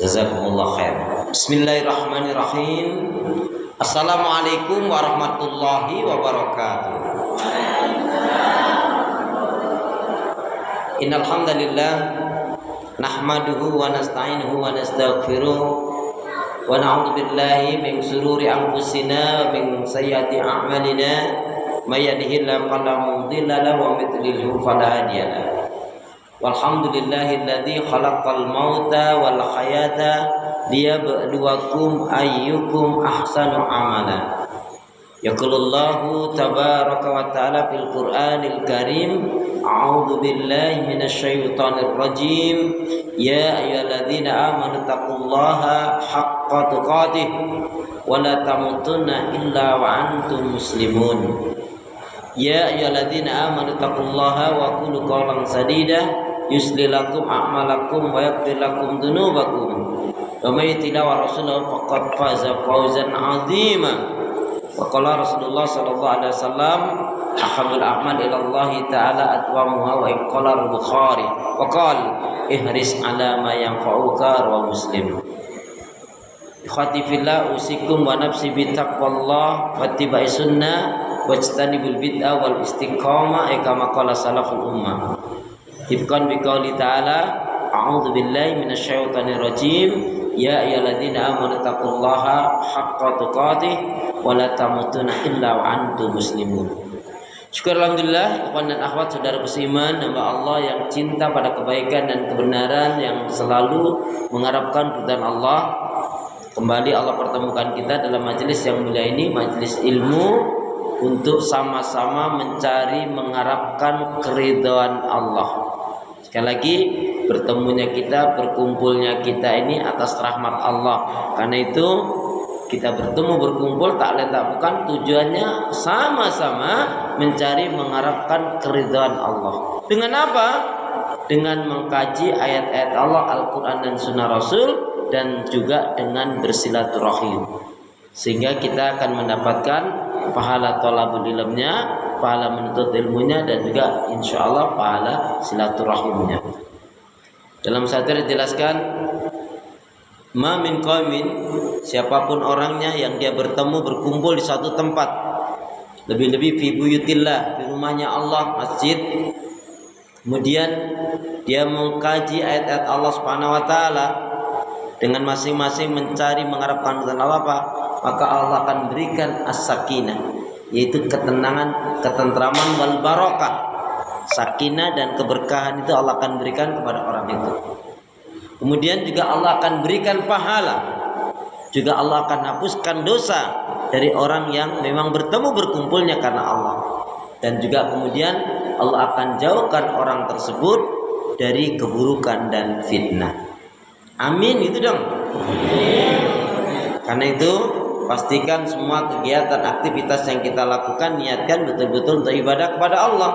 Jazakumullah khair. Bismillahirrahmanirrahim. Assalamualaikum warahmatullahi wabarakatuh. Innal hamdalillah nahmaduhu wa nasta'inuhu wa nastaghfiruh wa na'udzu billahi min shururi anfusina wa min sayyiati a'malina may yahdihillahu fala mudilla lahu wa may yudlil fala hadiya lahu. Walhamdulillahilladzi khalaqal mauta wal hayata liyabluwakum ayyukum ahsanu amala. Yaqulullahu tabaraka wa ta'ala fil Qur'anil Karim, a'udzu billahi minasyaitonir rajim. Ya ayyuhalladzina amanu taqullaha haqqa tuqatih wa la tamutunna illa wa antum muslimun. Ya ayyuhalladzina amanu taqullaha wa qulu qawlan sadida yuslih lakum a'malakum wa yaghfir lakum dzunubakum wa may yuti'illah wa rasulahu faqad faza fawzan 'azima. Wa qala Rasulullah sallallahu alaihi wasallam ahabul a'mal ila Allah ta'ala atwamuha wa qala al-Bukhari wa qala ihris ala ma yanfa'uka wa muslim. Ikhwati fillah, usikum wa nafsi bi taqwallah wa ittiba'i sunnah wajtanibul bid'ah wal istiqamah kama qala salaful ummah. Ibkan biqauli ta'ala a'udzu billahi minasyaitonir rajim. Ya ayyuhalladzina amanu taqullaha haqqa tuqatih wa la tamutunna illa wa antum muslimun. Syukur alhamdulillah, ikhwan dan akhwat saudara beriman, hamba Allah yang cinta pada kebaikan dan kebenaran, yang selalu mengharapkan ridha Allah. Kembali Allah pertemukan kita dalam majelis yang mulia ini, majelis ilmu, untuk sama-sama mencari mengharapkan keridhaan Allah. Sekali lagi, bertemunya kita, berkumpulnya kita ini atas rahmat Allah. Karena itu kita bertemu berkumpul tak lain tak bukan tujuannya sama-sama mencari mengharapkan keridhaan Allah. Dengan apa? Dengan mengkaji ayat-ayat Allah, Al-Quran dan Sunnah Rasul, dan juga dengan bersilaturahim, sehingga kita akan mendapatkan pahala thalabul ilmnya, pahala menuntut ilmunya, dan juga insya Allah pahala silaturahimnya. Dalam syair dijelaskan, ma min qaumin, siapapun orangnya yang dia bertemu berkumpul di satu tempat, lebih-lebih fi buyutillah, di rumahnya Allah, masjid, kemudian dia mengkaji ayat-ayat Allah Subhanahu wa taala dengan masing-masing mencari mengharapkan apa, maka Allah akan berikan as-sakinah, yaitu ketenangan, ketentraman wal barakah. Sakinah dan keberkahan itu Allah akan berikan kepada orang itu. Kemudian juga Allah akan berikan pahala, juga Allah akan hapuskan dosa dari orang yang memang bertemu berkumpulnya karena Allah. Dan juga kemudian Allah akan jauhkan orang tersebut dari keburukan dan fitnah. Amin, itu dong. Karena itu pastikan semua kegiatan aktivitas yang kita lakukan niatkan betul-betul untuk ibadah kepada Allah.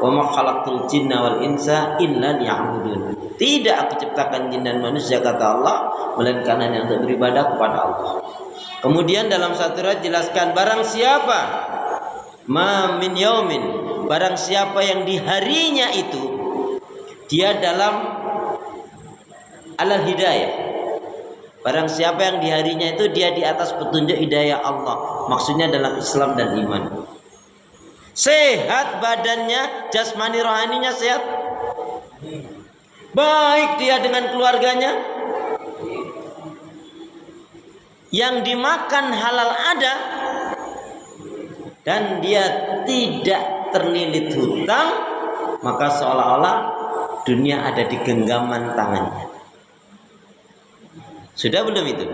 Wa ma khalaqtul jinna wal insa illa liya'budun. Tidak aku ciptakan jin dan manusia, kata Allah, melainkan hanya untuk beribadah kepada Allah. Kemudian dalam satu ayat jelaskan, barang siapa ma min yaumin, barang siapa yang di harinya itu dia dalam alal hidayah, barang siapa yang di harinya itu dia di atas petunjuk hidayah Allah, maksudnya dalam Islam dan iman, sehat badannya, jasmani rohaninya sehat, baik dia dengan keluarganya, yang dimakan halal ada, dan dia tidak terlilit hutang, maka seolah-olah dunia ada di genggaman tangannya. Sudah belum itu?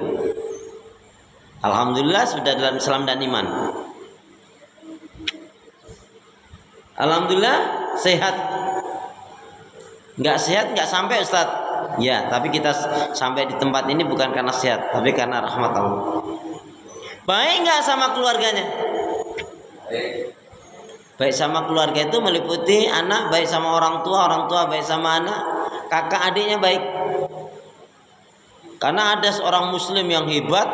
Alhamdulillah sudah dalam Islam dan iman. Alhamdulillah sehat. Enggak sehat enggak sampai Ustaz. Ya, tapi kita sampai di tempat ini bukan karena sehat, tapi karena rahmat Allah. Baik enggak sama keluarganya? Baik sama keluarga itu meliputi anak, baik sama orang tua baik sama anak, kakak adiknya baik. Karena ada seorang muslim yang hebat,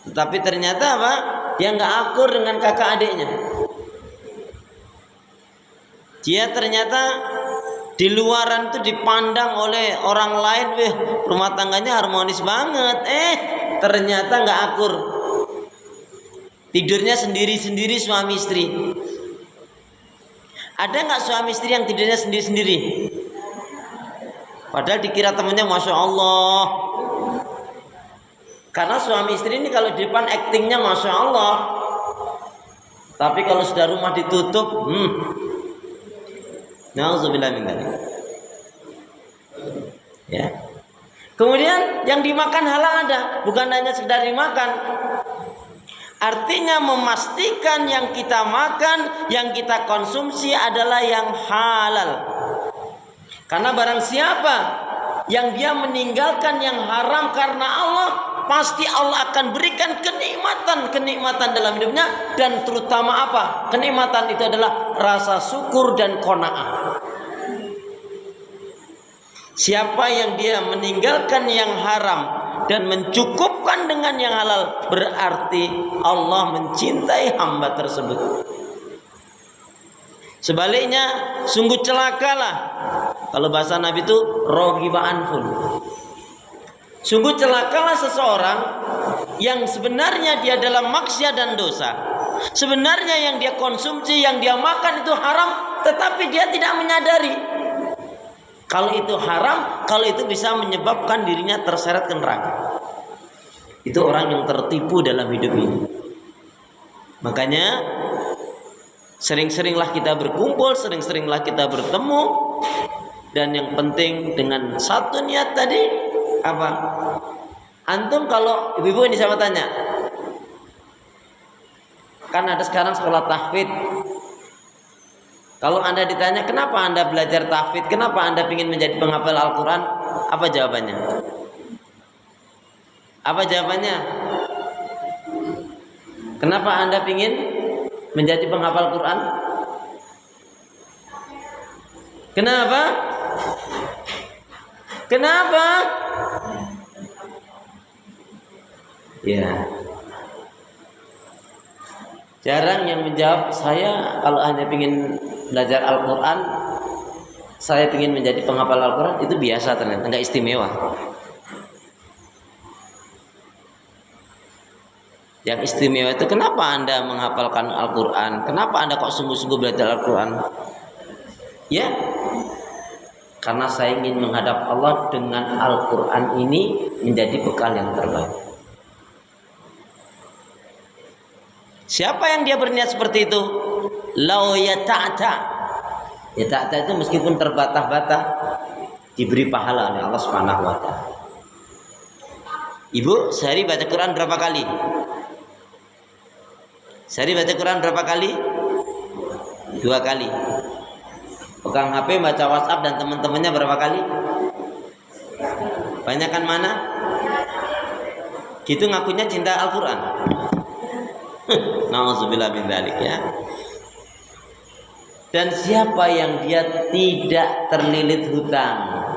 tetapi ternyata apa? Dia enggak akur dengan kakak adiknya. Dia ternyata Di luaran itu dipandang oleh orang lain, weh rumah tangganya harmonis banget. Ternyata nggak akur. Tidurnya sendiri-sendiri suami istri. Ada nggak suami istri yang tidurnya sendiri-sendiri? Padahal dikira temannya Masya Allah. Karena suami istri ini kalau di depan aktingnya Masya Allah. Tapi kalau sudah rumah ditutup, Nauzubillah min dzalik. Ya. Kemudian yang dimakan halal ada, bukan hanya sekedar dimakan. Artinya memastikan yang kita makan, yang kita konsumsi adalah yang halal. Karena barang siapa yang dia meninggalkan yang haram karena Allah, pasti Allah akan berikan kenikmatan dalam hidupnya. Dan terutama apa? Kenikmatan itu adalah rasa syukur dan qanaah. Siapa yang dia meninggalkan yang haram dan mencukupkan dengan yang halal, berarti Allah mencintai hamba tersebut. Sebaliknya, sungguh celakalah. Kalau bahasa Nabi itu roghiba anfun. Sungguh celakalah seseorang yang sebenarnya dia dalam maksiat dan dosa. Sebenarnya yang dia konsumsi, yang dia makan itu haram, tetapi dia tidak menyadari. Kalau itu haram, kalau itu bisa menyebabkan dirinya terseret ke neraka. Itu orang yang tertipu dalam hidup ini. Makanya sering-seringlah kita berkumpul, sering-seringlah kita bertemu. Dan yang penting dengan satu niat tadi apa? Antum kalau ibu-ibu ini saya mau tanya, kan ada sekarang sekolah tahfidz. Kalau Anda ditanya kenapa Anda belajar tahfidz, kenapa Anda ingin menjadi penghafal Al-Quran, apa jawabannya? Apa jawabannya? Kenapa Anda ingin menjadi penghafal Quran? Kenapa? Kenapa? Ya. Jarang yang menjawab, saya kalau hanya ingin belajar Al-Quran, saya ingin menjadi penghafal Al-Quran, itu biasa ternyata, enggak istimewa. Yang istimewa itu kenapa Anda menghafalkan Al-Quran? Kenapa Anda kok sungguh-sungguh belajar Al-Quran? Ya, karena saya ingin menghadap Allah dengan Al-Quran ini menjadi bekal yang terbaik. Siapa yang dia berniat seperti itu? Lau yata'ta. Yata'ta itu meskipun terbatah-batah diberi pahala oleh Allah Subhanahu wa taala. Ibu, sehari baca Quran berapa kali? Sehari baca Quran berapa kali? 2 kali. Pegang HP baca WhatsApp dan teman-temannya berapa kali? Banyakan mana? Gitu ngakunya cinta Al-Quran. Nauzubillah min dzalik ya. Dan siapa yang dia tidak terlilit hutang,